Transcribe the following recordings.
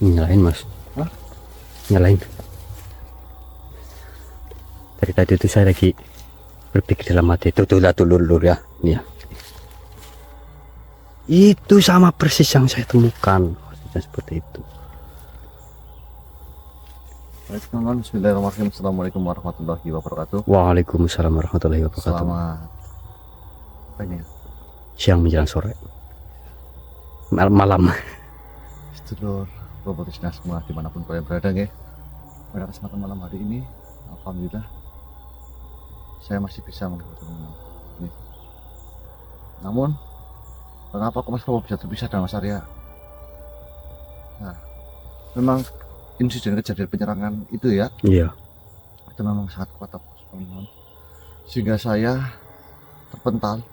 Nyalain mas. Hah? Nyalain. Dari tadi itu saya lagi berpikir dalam hati itu tuh lur ya. Nih ya. Itu sama persis yang saya temukan. Seperti itu. Bismillahirrahmanirrahim. Assalamualaikum warahmatullahi wabarakatuh. Waalaikumsalam warahmatullahi wabarakatuh. Selamat apa ini ya? Siang menjelang sore. Malam. Sedulur robotisnya semua dimanapun kalian berada ya. Pada kesempatan malam hari ini, alhamdulillah saya masih bisa melihat teman-teman. Namun kenapa kok Mas Prabowo bisa terpisah dengan Mas Arya? Nah, memang insiden kejadian penyerangan itu ya, Iya. itu memang sangat kuat teman-teman, sehingga saya terpental.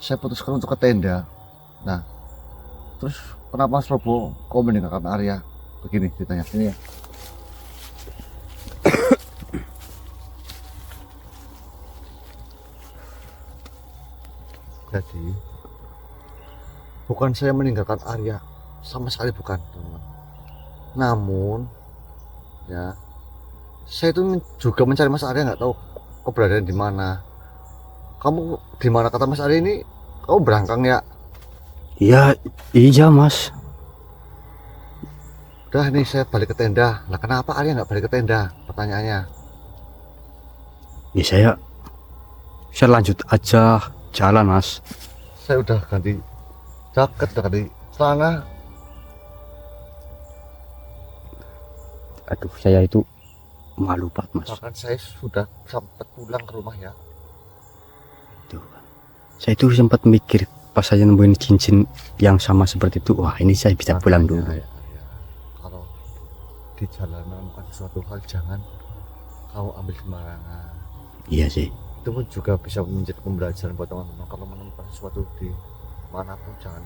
Saya putuskan untuk ke tenda. Nah, terus kenapa Mas Prabowo kok meninggalkan Arya? Begini ceritanya, ini ya. Jadi bukan saya meninggalkan Arya, sama sekali bukan teman-teman. Namun ya, saya itu juga mencari Mas Arya, nggak tahu keberadaan di mana. Kamu di mana, kata Mas Arya ini kamu berangkang ya? Iya, iya mas. Udah nih saya balik ke tenda. Lah kenapa Arya nggak balik ke tenda? Pertanyaannya. Ya saya lanjut aja jalan mas. Saya udah ganti jaket, udah ganti celana. Aduh, saya itu malu banget mas. Bahkan saya sudah sempat pulang ke rumah ya. Tuh kan. Saya itu sempat mikir pas saya nemuin cincin yang sama seperti itu, wah ini saya bisa pulang dulu. Ya. Kalau di jalanan bukan sesuatu hal, jangan kau ambil sembarangan. Iya sih. Itu pun juga bisa menjadi pembelajaran buat teman-teman. Kalau menemukan sesuatu di manapun, jangan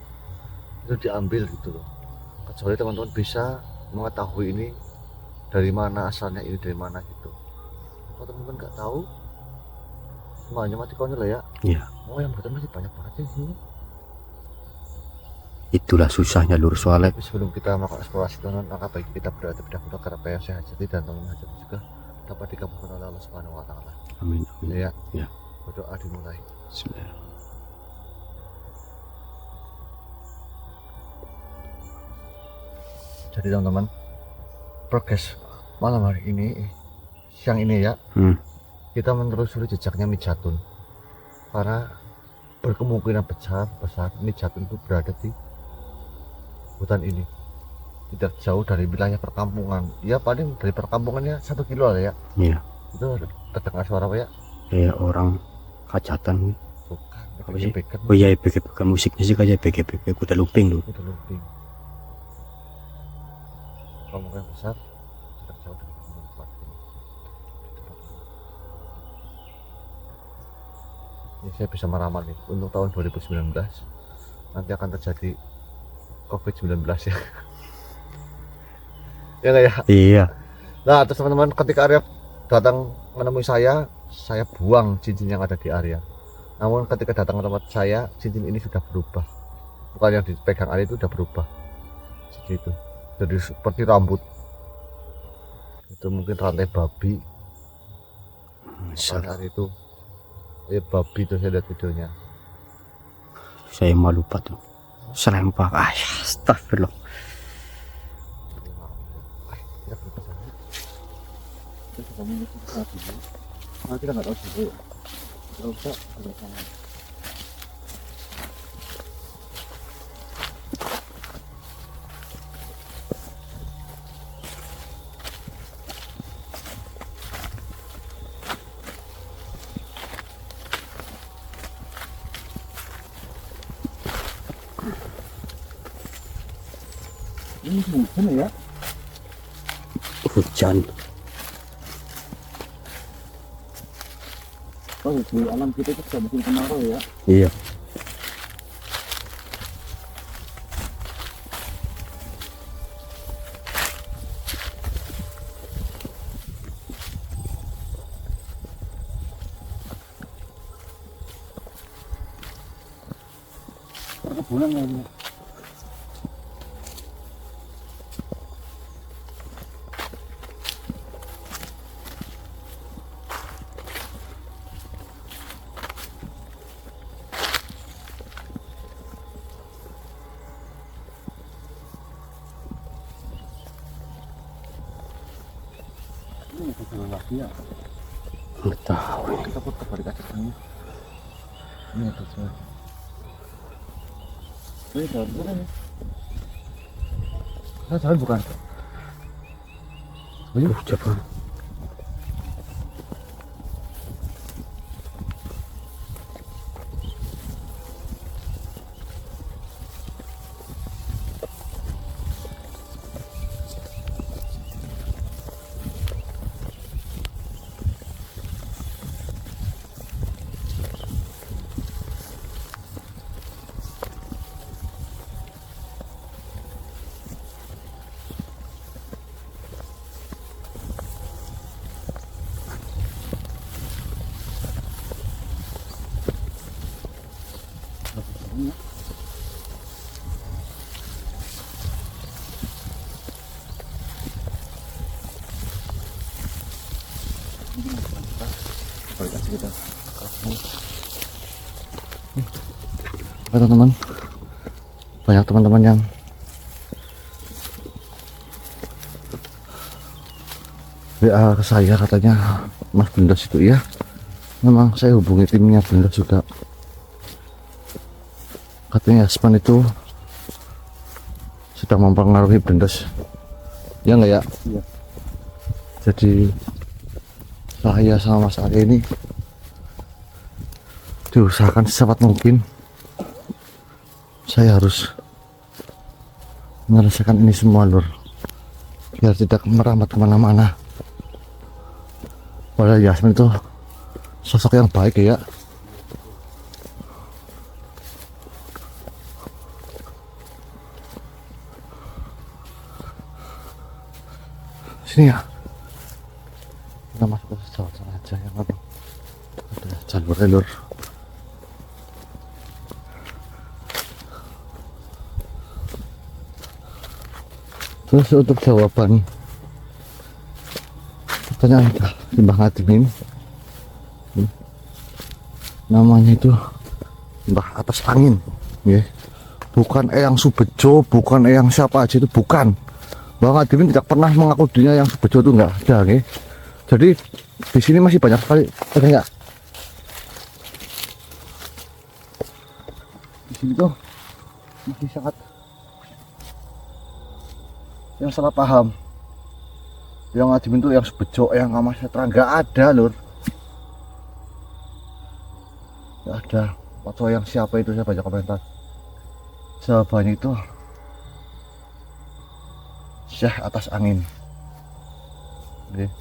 itu diambil gitu loh. Kecuali teman-teman bisa mengetahui ini dari mana asalnya, ini dari mana gitu. Kalau teman-teman nggak tahu, semuanya mati konyol ya. Iya. Oh, yang berarti masih banyak banget ya di sini. Itulah susahnya lur soalnya. Tapi sebelum kita melakukan eksplorasi teman-teman, maka baik kita berada dahulu agar apa yang saya hajati dan teman-teman hajati juga dapat dikabulkan oleh Allah Subhanahu wa taala. Amin. Amin. Ya. Ya. Berdoa dimulai. Bismillah. Jadi teman-teman, progres malam hari ini, siang ini ya, kita menelusuri jejaknya Mijatun, karena berkemungkinan besar Mijatun itu berada di hutan ini, tidak jauh dari wilayah perkampungan. Ya paling dari perkampungannya 1 kilo lah ya. Iya. Itu terdengar suara apa ya? Kayak orang hajatan. Bukan, Apa sih? beken. Oh iya, beke-beke musiknya sih kayak beke-beke kuda lumping loh. Udah lumping. Kemungkinan besar tidak jauh dari tempat ini. Ini saya bisa meramal nih untuk tahun 2019 nanti akan terjadi COVID-19 ya. Ya nggak ya? Iya. Nah terus teman-teman, ketika Arya datang menemui saya buang cincin yang ada di Arya. Namun ketika datang ke tempat saya, cincin ini sudah berubah. Bukan yang dipegang Arya, itu sudah berubah. Seperti itu. Jadi seperti rambut. Itu mungkin rantai babi. Misalnya Arya itu babi, itu saya lihat videonya. Saya malu banget tuh. Serempak. Astagfirullah. Kita nggak tahu juga. Tidak usah ada sana. Ini hujan ya? Hujan. Oh, di alam kita itu bisa bikin kemarau ya? Iya. Perkebunan ini. Ini betul lagi ya. Nggak tahu ini. Kita putar balik aja ini. Ini ada semua. Ini jalan bukan ya? Jalan bukan? Coba. Balik aja kita. Oke teman-teman, banyak teman-teman yang WA ke saya katanya Mas Bendos itu ya. Memang saya hubungi timnya Bendos juga. Katanya Yasman itu sudah mempengaruhi Bendos. Ya enggak ya? Iya. Jadi saya sama Mas Ali ini diusahakan secepat mungkin. Saya harus menyelesaikan ini semua lur, biar tidak merambat kemana-mana. Padahal Yasmin itu sosok yang baik ya. Sini ya. Kita masuk ke jalan sana aja ya, apa? Ada jalurnya lur. Terus untuk jawaban pertanyaan Mbah Ngadimin, namanya itu Mbah Atas Angin ya. Bukan Eyang Subejo, bukan Eyang siapa aja, itu bukan. Mbah Ngadimin tidak pernah mengaku dirinya Eyang Subejo, itu enggak ada ya. Jadi di sini masih banyak sekali, ada enggak? Di sini tuh masih sangat yang salah paham. Yang Ngadimin tuh yang Subejo, yang Mas Setra, enggak ada lur. Enggak ada. Atau yang siapa itu, saya baca komentar. Jawabannya itu Syekh Atas Angin. Oke.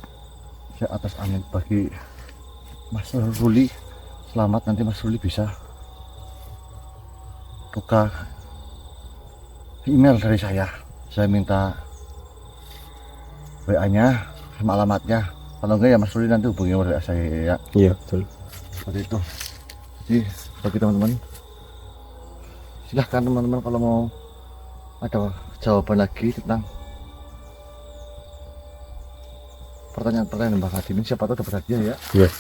Syekh Atas Angin. Bagi Mas Ruli, selamat, nanti Mas Ruli bisa buka email dari saya. Saya minta WA-nya sama alamatnya. Kalau enggak ya Mas Ruli nanti hubungi WA saya ya. Iya, betul. Seperti itu. Jadi bagi teman-teman, silahkan teman-teman kalau mau ada jawaban lagi tentang pertanyaan-pertanyaan Mbak Ngadimin, siapa tahu dapat hadiah ya. Iya.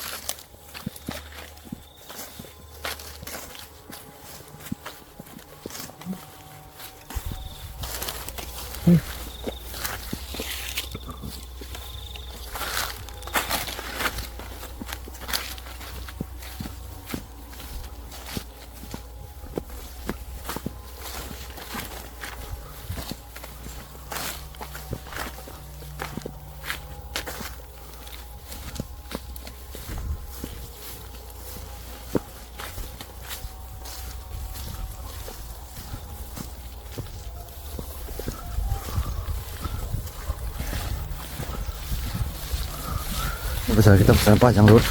perjalanan kita berjalan panjang lur.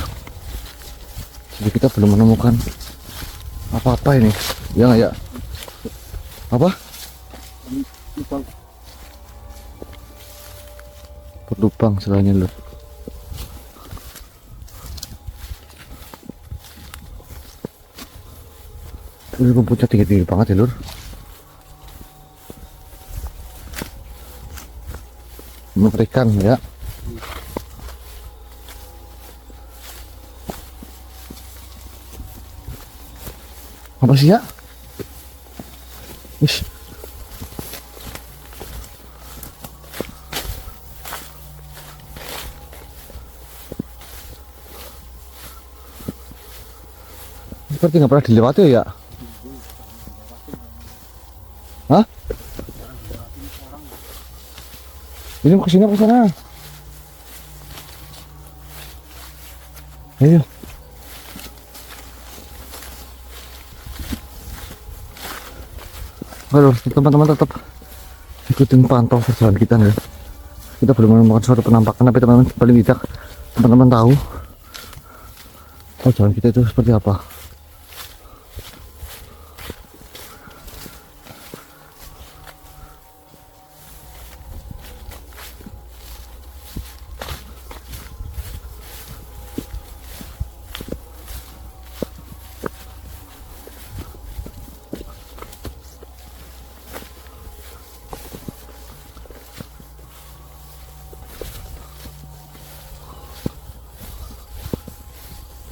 Jadi kita belum menemukan apa-apa ini. Ya nggak ya? Apa? Berlubang selainnya lur. Ini rumputnya tinggi-tinggi banget ya lur. Mengerikan ya. Apa sih ya? Wis. Seperti nggak pernah dilewati ya? Hah? Ini mau kesini apa ke sana? Ayo. Halo teman-teman, tetap ikutin pantau perjalanan kita ya. Kita belum menemukan suatu penampakan, tapi teman-teman paling tidak teman-teman tahu perjalanan kita itu seperti apa.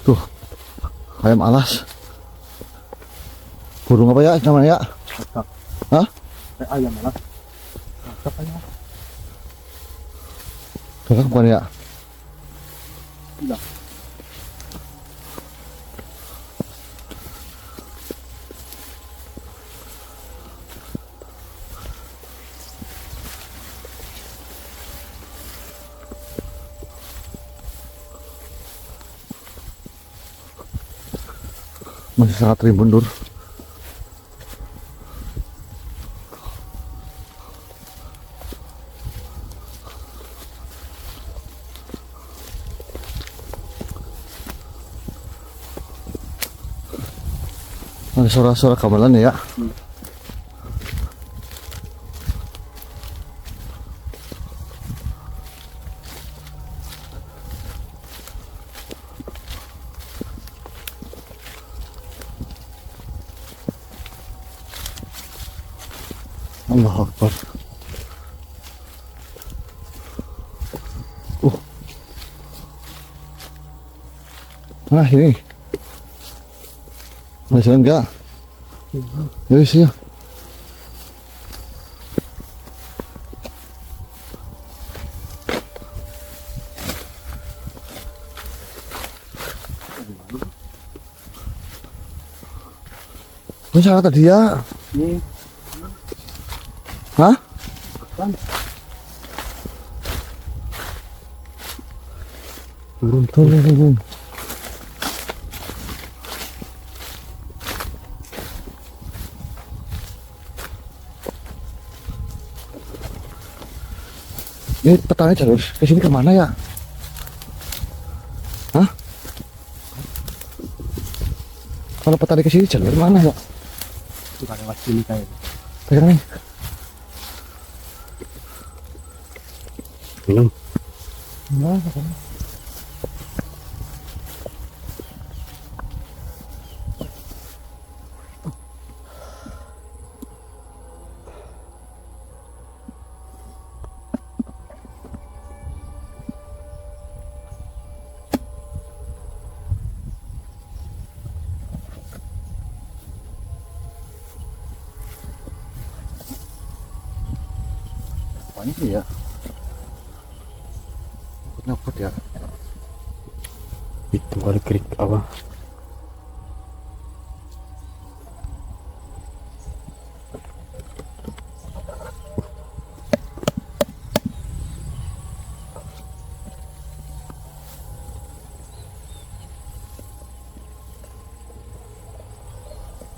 Tuh, ayam alas. Burung apa ya namanya ya? Kakak. Hah? Ayam alas. Kakak ayam. Kakak bukan ya? Iya. Masih sangat rimbun lur. Ada suara-suara gamelan ya. Allahu Akbar. Nah ini ada jalan enggak? Ya wis ya. Bisa tadi ya? Ini Hah? kan Turun. Ini petanya jalur ke sini kemana ya? Hah? Kalau petani ke sini jalur mana ya? itu kan lewat sini kayak. Pegang nih. Minum. Nah, apaan sih ya? Nyokot ya. Itu kali kerik apa?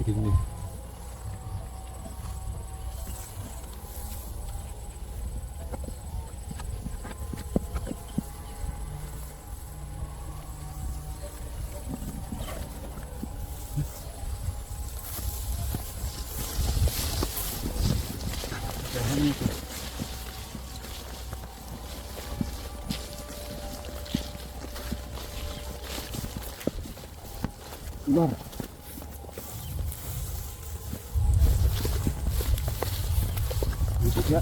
Ini. Luar. Ya.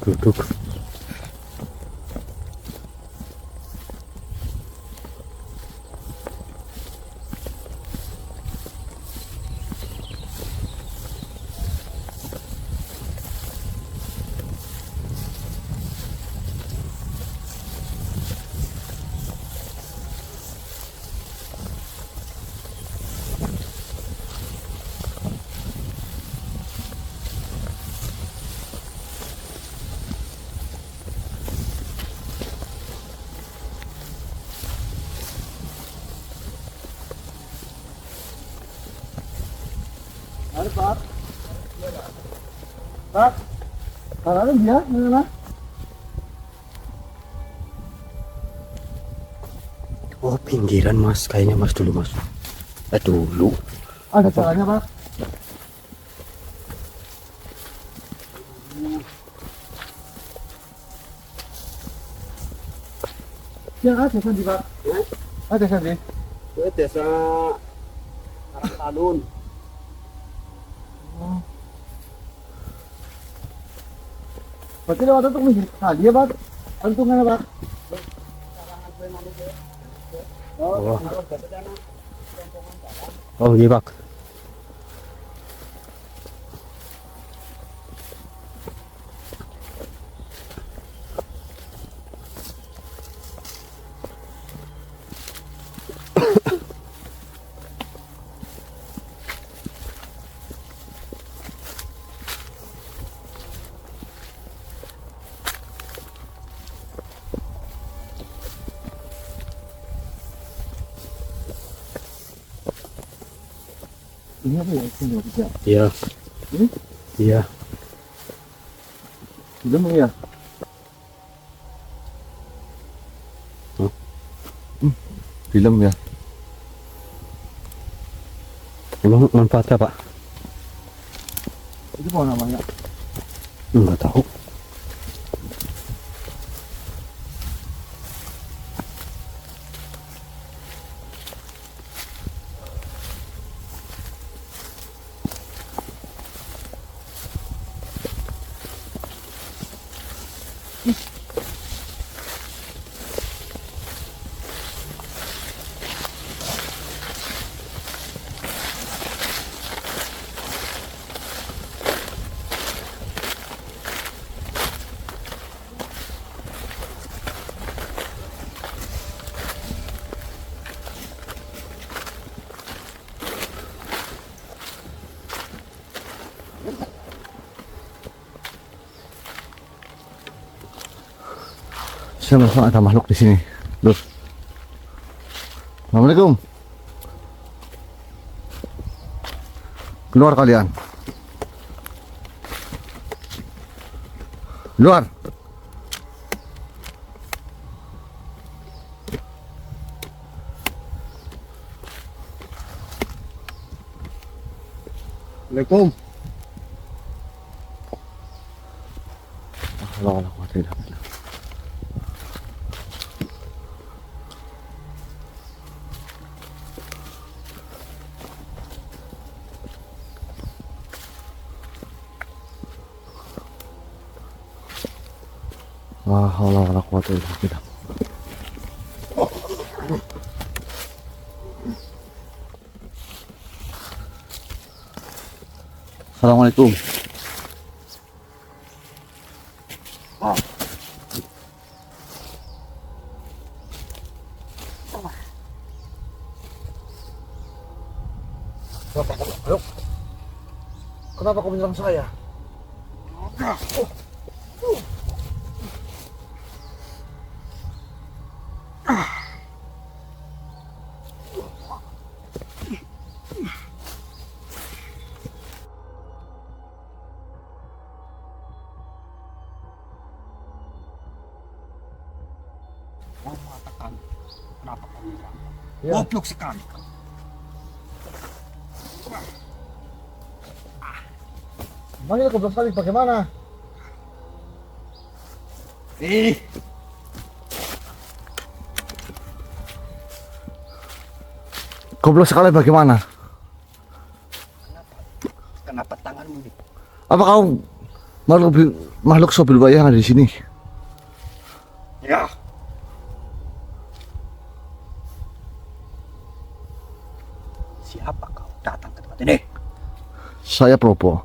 Duduk. Ada Pak. Pak. Kalau dia mana? Oh, pinggiran Mas, kayaknya Mas dulu Mas. Dulu. Ada caranya Pak. Ya ada sandi Pak. Ada sandi. Itu desa Karang Talun. Berarti lewat itu mesti kali ya Pak. Untungannya Pak. Oh. Oh, iya Pak. Ini apa ya? Ini bisa. Iya. Ini? Iya. Belum ya? Oh. Film ya. Emang manfaatnya Pak? Itu apa namanya? Enggak tahu. Saya merasa ada makhluk di sini. Loh. Assalamualaikum. Keluar kalian. Luar. Assalamualaikum. Allah tidak. Wah, Allah wala quwata illa billah. Assalamualaikum. Kenapa kau menyerang saya? Kau mengatakan kenapa kau menyerang? Ya. Goblok sekali. Makanya goblok sekali bagaimana? Goblok sekali bagaimana? Kenapa tanganmu ini? Apa kau makhluk sobil buaya yang ada di sini? Ya. Siapa kau datang ke tempat ini? Saya Probo.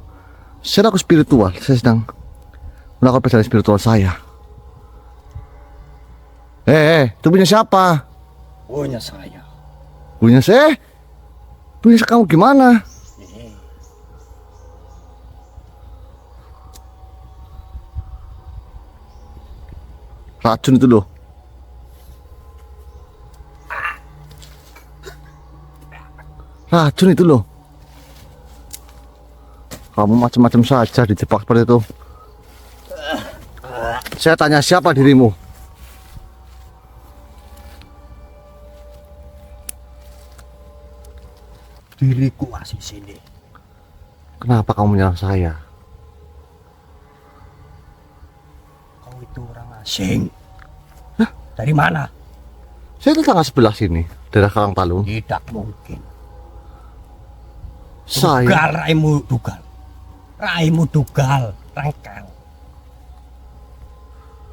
Saya aku spiritual. Saya sedang melakukan perjalanan spiritual saya. Itu punya siapa? Punya saya. Punya saya? Punya kamu gimana? Eh, Racun itu loh. Racun itu loh. Kamu macam-macam saja dijebak seperti itu. Saya tanya siapa dirimu? diriku masih sini. Kenapa kamu menyerang saya? Kau itu orang asing. Dari mana? Saya tetangga sebelah sini, daerah Karangtalun. Tidak mungkin. Saya Dugal, raimu dugal. Raimu dugal, rengkel.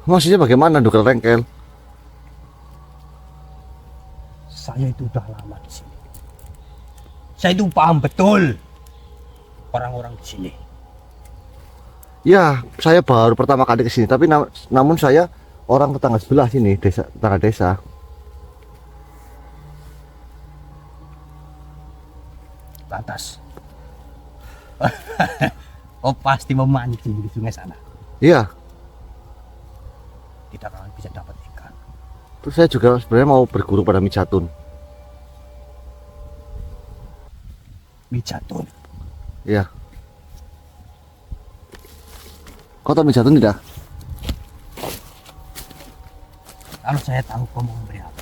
maksudnya bagaimana dugal rengkel? Saya itu udah lama di sini. Saya itu paham betul orang-orang di sini. Ya, saya baru pertama kali ke sini, tapi namun saya orang tetangga sebelah sini, tetangga desa. Lantas. Oh pasti memancing di sungai sana. Iya, Kita akan bisa dapat ikan. terus saya juga sebenarnya mau berguru pada Mijatun. Mijatun. Iya. Kau tahu Mijatun tidak? Kalau saya tahu kau mau memberi apa.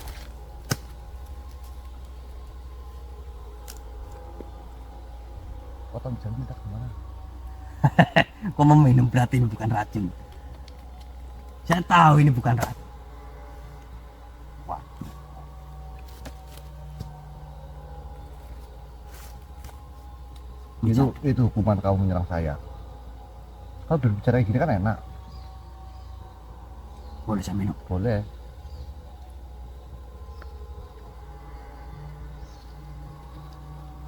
Kau tahu Mijatun tidak kemana? Kau mau minum berarti ini bukan racun. Saya tahu ini bukan racun. Wah, Itu hukuman kamu menyerang saya. Kalau berbicara kayak gini kan enak. boleh saya minum? Boleh.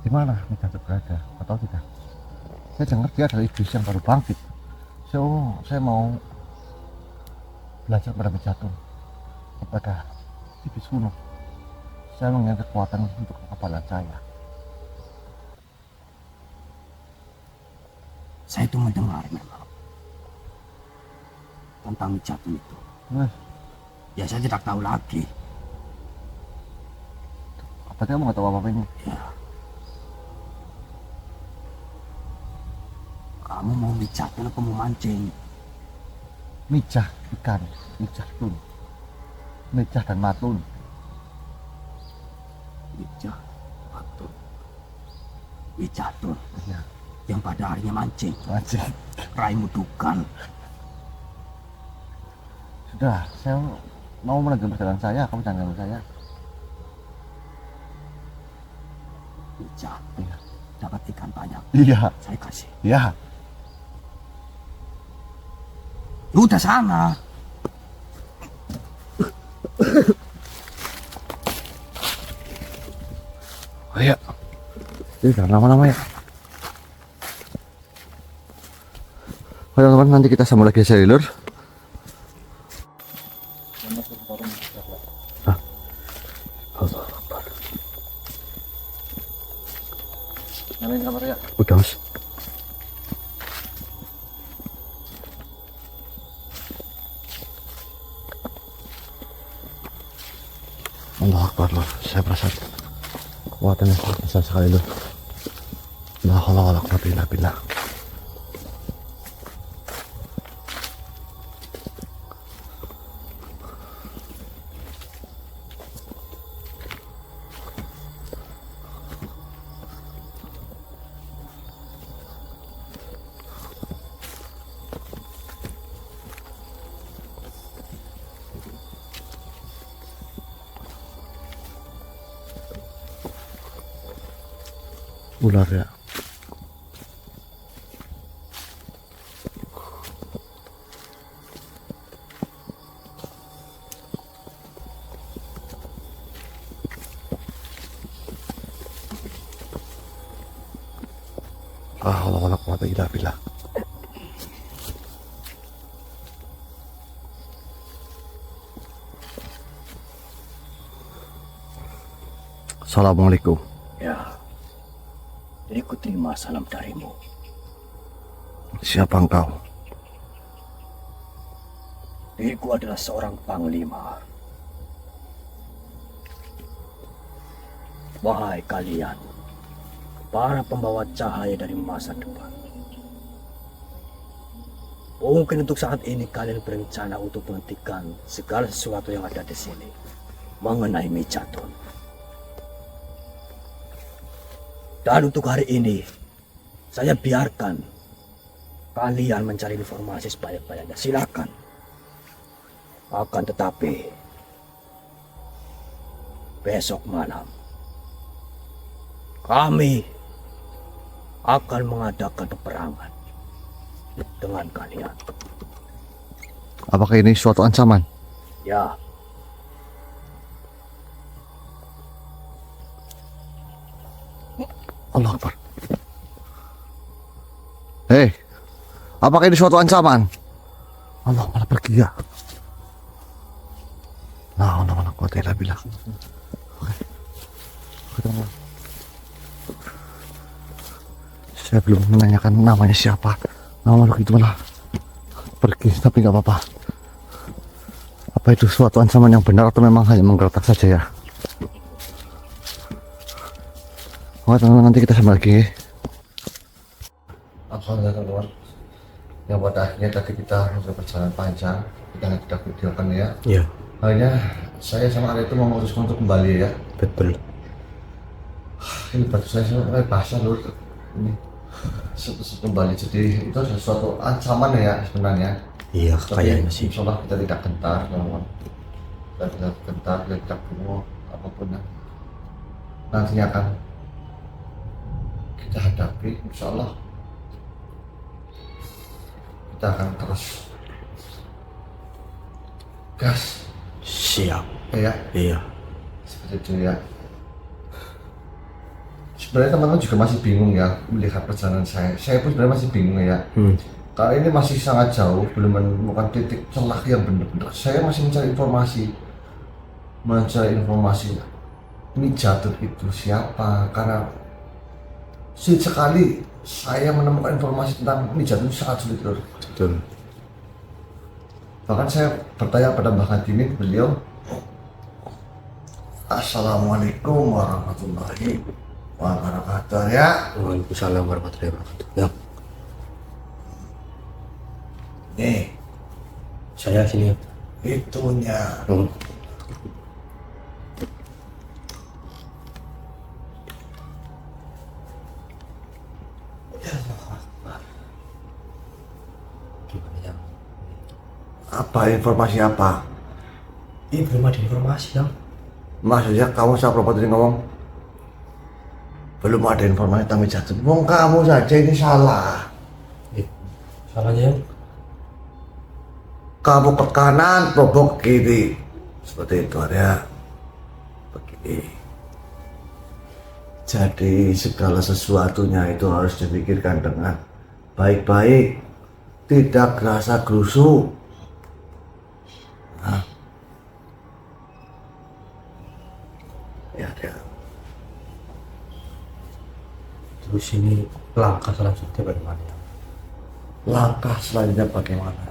Di mana Mijatun berada? Atau tidak? Saya dengar dia adalah iblis yang baru bangkit. Saya mau belajar pada Mijatun, kepada iblis kuno. Saya mengingat kekuatan untuk kekebalan saya. Saya itu mendengar memang tentang Mijatun itu. Ya saya tidak tahu lagi. Apa kamu nggak tahu apa-apa ini? Ya. Kamu mau Mijatun atau mau mancing? Mijah ikan, mijah tun, mijah dan matun. Mijatun Iya, yang pada harinya mancing. aja. Raimu dugal. Sudah, saya mau melanjutkan perjalanan saya. Kamu jangan ganggu saya. Mijatun. Dapat ikan banyak. Iya, Saya kasih. iya. Udah sana. Ayo. Ini jangan lama-lama ya. Oke teman-teman, nanti kita sambung lagi seluler. Nyalain kamar ya. Udah mas. Allah Akbar loh, saya merasa kekuatannya sangat besar sekali loh. La haula wala quwwata illa billah. ular ya. Allah wala quwwata illa billah. Assalamualaikum. Ya, jadi ku terima salam darimu. Siapa engkau? Diriku adalah seorang panglima. Wahai kalian, para pembawa cahaya dari masa depan. Mungkin untuk saat ini kalian berencana untuk menghentikan segala sesuatu yang ada di sini mengenai Mejatun. Dan untuk hari ini, saya biarkan kalian mencari informasi sebanyak-banyaknya. Silakan. Akan tetapi, besok malam, kami akan mengadakan peperangan dengan kalian. Apakah ini suatu ancaman? Ya, Allah Akbar. Hei, apakah ini suatu ancaman? Allah malah pergi ya. Nah, Allah malah kuat ya bilang. Saya belum menanyakan namanya siapa. Nama makhluk itu malah pergi, tapi nggak apa-apa. Apa itu suatu ancaman yang benar atau memang hanya menggertak saja ya? Oke teman-teman, nanti kita sama lagi. Alhamdulillah teman-teman. Yang pada akhirnya tadi kita sudah perjalanan panjang, kita tidak videokan ya. Iya, Akhirnya saya sama Arya itu memutuskan untuk kembali ya. betul. Ini batu saya sampai basah lur. Ini kembali, jadi itu sesuatu ancaman ya sebenarnya. Iya, Tapi kayaknya sih. insya Allah kita tidak gentar teman-teman. Kita tidak gentar, kita tidak bungo apapun ya. Nantinya akan kita hadapi, insya Allah kita akan terus gas Siap. ya, Iya. seperti itu ya. Sebenarnya teman-teman juga masih bingung ya melihat perjalanan saya pun sebenarnya masih bingung ya. Karena ini masih sangat jauh, belum menemukan titik celah yang benar-benar. Saya masih mencari informasi Mejatun itu siapa, karena sulit sekali saya menemukan informasi tentang Mejatun, sangat sulit lho. Betul. Bahkan saya bertanya pada Mbah Kadimin, beliau Assalamualaikum warahmatullahi wabarakatuh ya. Waalaikumsalam warahmatullahi wabarakatuh. Ya, Nih saya sini. itunya. Gimana ya? Apa informasi apa? Ini belum ada informasi, Yang. Maksudnya kamu saya tadi ngomong belum ada informasi tentang Mejatun. Wong kamu saja ini salah. Salahnya, Yang. Kamu ke kanan, probok ke kiri. Seperti itu ya. Begini. Jadi segala sesuatunya itu harus dipikirkan dengan baik-baik, tidak gerasa gerusu. Nah. Ya. Terus ini langkah selanjutnya bagaimana, Yang? Langkah selanjutnya bagaimana?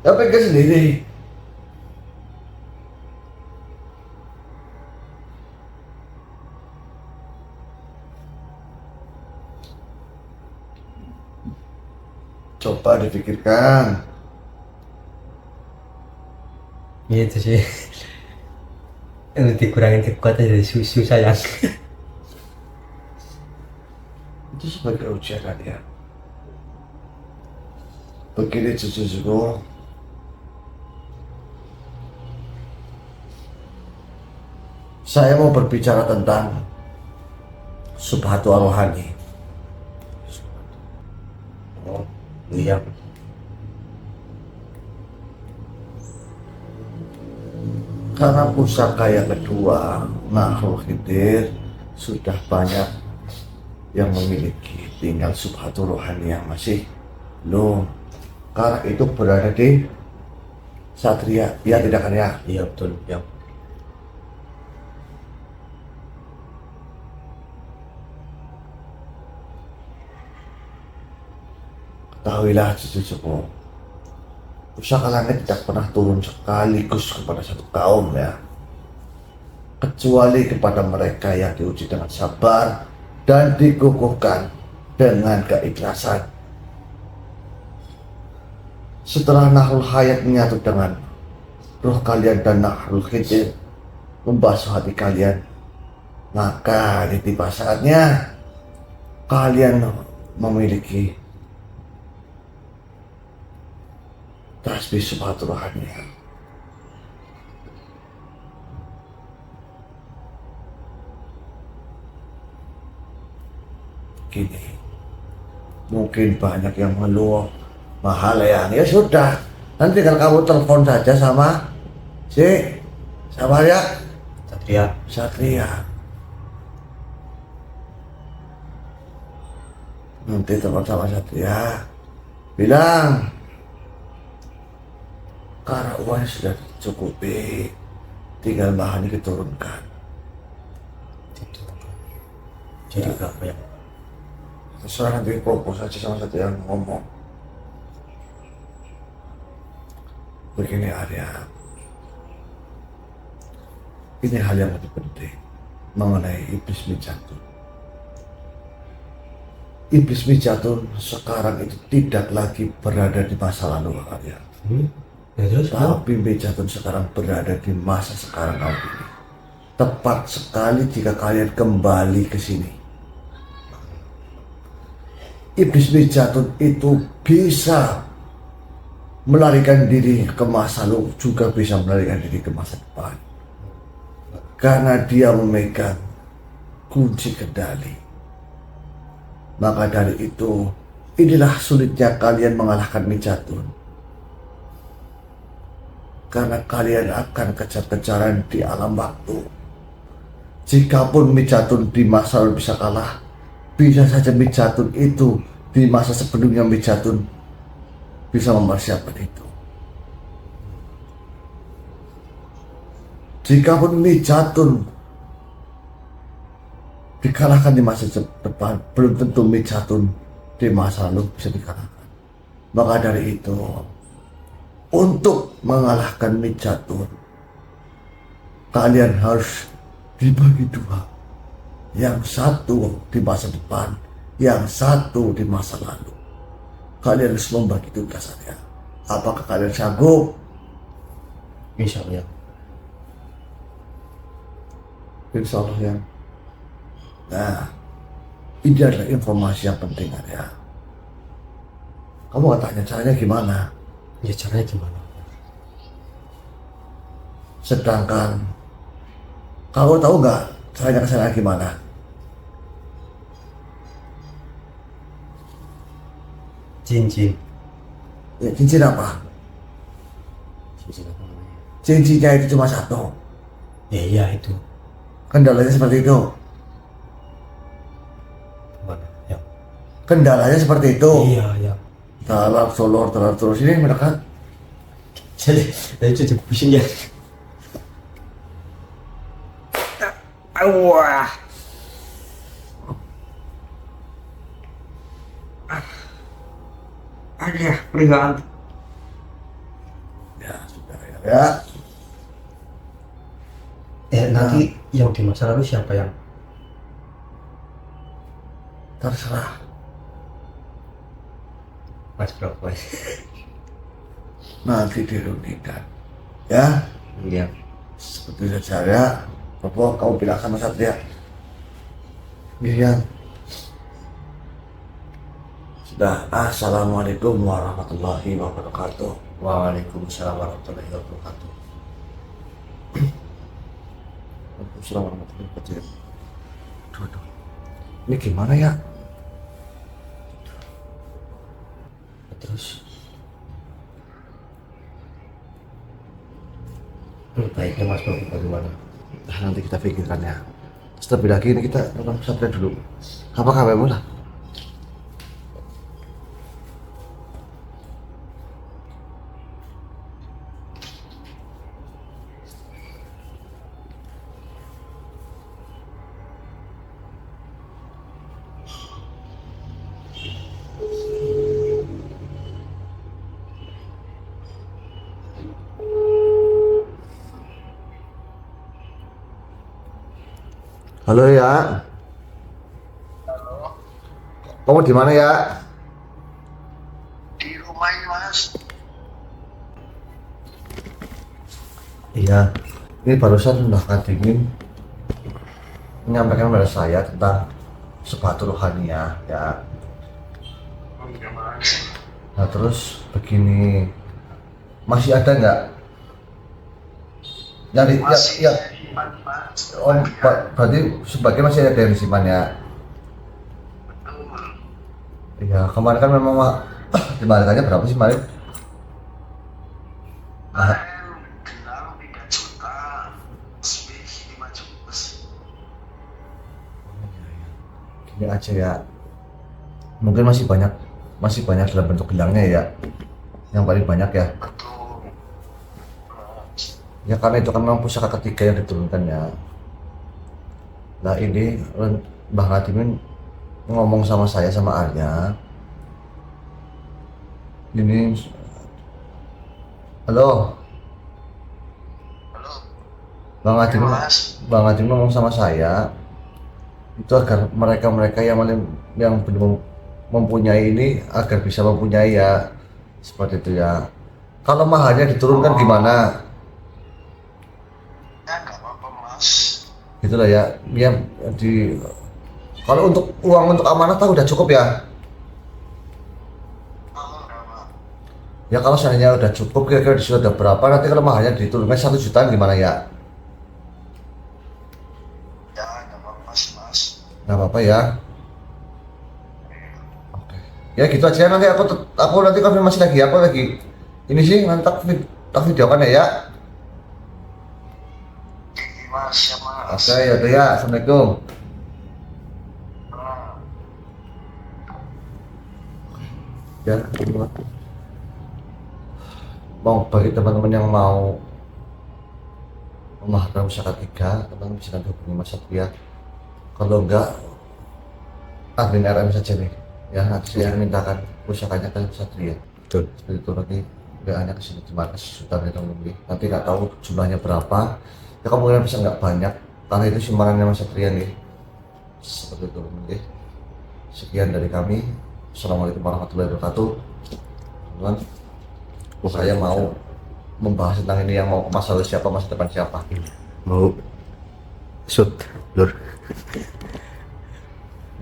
Ya pikir sendiri. Coba dipikirkan. Itu sih. Ini dikurangin kekuatan dari susu, sayang. Itu sebagai ujian ya. Begini cucu-cucu. Saya mau berbicara tentang Subhatu Ar-Rohani. Oh iya. Karena pusaka yang kedua, Nahrul Khidir, sudah banyak yang memiliki, tinggal Subhatu Rohani yang masih belum. Karena itu berada di Satria, ya tidak kan ya? Iya betul ya. Ketahuilah cucu-cucuku, pusaka langit tidak pernah turun sekaligus kepada satu kaum ya, kecuali kepada mereka yang diuji dengan sabar dan dikukuhkan dengan keikhlasan. Setelah Nahrul Hayat menyatu dengan roh kalian dan Nahrul Khidir membasuh hati kalian, maka tiba saatnya kalian memiliki tasbih Subhatu Rohani. Gini, mungkin banyak yang mengeluh mahal ya sudah, nanti kalau kamu telepon saja sama ya Satria. Nanti telepon sama Satria, bilang karena uangnya sudah cukupi, tinggal bahan diturunkan. Jadi berapa ya? Terserah, nanti propose aja sama Satria yang ngomong. Begini Arya, ini hal yang lebih penting mengenai Iblis Mijatun. Iblis Mijatun sekarang itu tidak lagi berada di masa lalu Arya. Ya, terus, tapi Mijatun sekarang berada di masa sekarang kamu ini. Tepat sekali jika kalian kembali ke sini. Iblis Mijatun itu bisa melarikan diri ke masa lalu, juga bisa melarikan diri ke masa depan. Karena dia memegang kunci kendali. Maka dari itu, inilah sulitnya kalian mengalahkan Mijatun. Karena kalian akan kejar-kejaran di alam waktu. Jikapun Mijatun di masa lalu bisa kalah, bisa saja Mijatun itu di masa sebelumnya Mijatun bisa mempersiapkan itu. Jikapun Mijatun dikalahkan di masa depan, belum tentu Mijatun di masa lalu bisa dikalahkan. Maka dari itu, untuk mengalahkan Mijatun, kalian harus dibagi dua. Yang satu di masa depan, yang satu di masa lalu. Kalian harus membagi tugas saya. Apakah kalian sanggup? Insya Allah ya. Insya Allah ya. Nah, ini adalah informasi yang penting ya. Kamu tanya caranya gimana? Ya caranya gimana? Sedangkan kamu tahu nggak caranya kesana gimana? Cincin. Ya, cincin apa? Cincin apa namanya? Cincinnya itu cuma satu. Ya iya itu. Kendalanya seperti itu. Mana? Ya. Kendalanya seperti itu. Iya ya. Talar solor terus ini mendekat. Jadi dari itu pusing ya. Wah. Ada peringatan. Ya sudah ya. Nanti yang di masa lalu siapa yang? Terserah. Mas berapa? Nanti dirundingkan. Ya. Iya. Seperti saja. Bapak, kamu bilang sama Satria. Iya. Sudah. Assalamualaikum warahmatullahi wabarakatuh. Waalaikumsalam warahmatullahi wabarakatuh. Waalaikumsalam warahmatullahi wabarakatuh. Aduh. Ini gimana ya? Terus baiknya Mas Bobi bagaimana? Nah, nanti kita pikirkan ya. Terus terlebih lagi ini kita nonton pesantren dulu. Apa kabarmu lah? Halo ya. Halo, Kamu di mana ya? di rumah ini Mas. Iya. Ini barusan Mbah Kadingin menyampaikan pada saya tentang sepatu rohania ya. Oh iya Mas. Nah terus begini, masih ada nggak? Yang Masih ya, simpan Mas. oh, berarti sebagian masih ada yang disimpan ya? Betul. Iya, kemarin kan memang dimalikannya berapa sih kemarin? Ah, Kemarin kenal 3 juta, lebih 5 juta. gini aja ya. Mungkin masih banyak dalam bentuk gelangnya ya. Yang paling banyak ya. Betul. Ya karena itu kan memang pusaka ketiga yang diturunkan ya. Nah ini Mbah Ngadimin ngomong sama saya sama Arya. Ini, halo, Halo, Bang iya Ngadimin, Mas. Bang Ngadimin ngomong sama saya itu agar mereka-mereka yang belum mempunyai ini agar bisa mempunyai ya seperti itu ya. Kalau mahalnya diturunkan gimana? Ya nggak apa-apa Mas. Gitulah ya. Ya di kalau untuk uang untuk amanah tahu udah cukup ya. Kalau berapa? Ya kalau seandainya udah cukup kira-kira di situ udah berapa nanti kalau mahalnya diturunkan 1 jutaan gimana ya? Ya nggak apa-apa sih Mas. Nggak apa-apa ya. Oke. Ya gitu aja nanti aku nanti konfirmasi lagi aku lagi ini sih nanti tak videokan ya. Gini Mas, ya Mas. Oke ya udah ya. Assalamualaikum. Nah, Ya, mau bagi teman-teman yang mau memahami pusaka 3, teman bisa nanti hubungi Mas Satria. Kalau enggak, admin RM saja nih. Ya, nanti saya mintakan pusakanya ke Satria. Betul. Seperti itu nanti WA-nya ke sini terima kasih sudah menunggu. Nanti nggak tahu jumlahnya berapa. Ya kemungkinan bisa nggak banyak karena itu simpanannya Mas Satria nih. Seperti itu oke. Sekian dari kami. Assalamualaikum warahmatullahi wabarakatuh. Teman, saya mau membahas tentang ini yang mau ke masa lalu siapa, masa depan siapa. Mau shoot, Lur.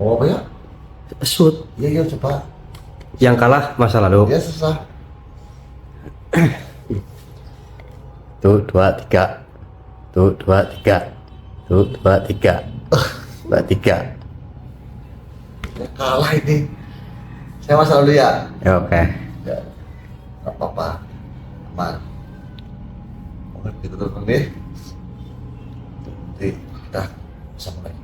Mau apa ya? Shoot. Iya coba. Yang kalah masa lalu. Ya susah. Tuh 2 3. Tuh 2 3. Tuh 2 3. 2 3. Ya, kalah ini. Saya masa lalu ya. Ya, oke. Ya, nggak apa-apa. Aman. Oke, gitu dulu nih. Nanti kita sama lagi.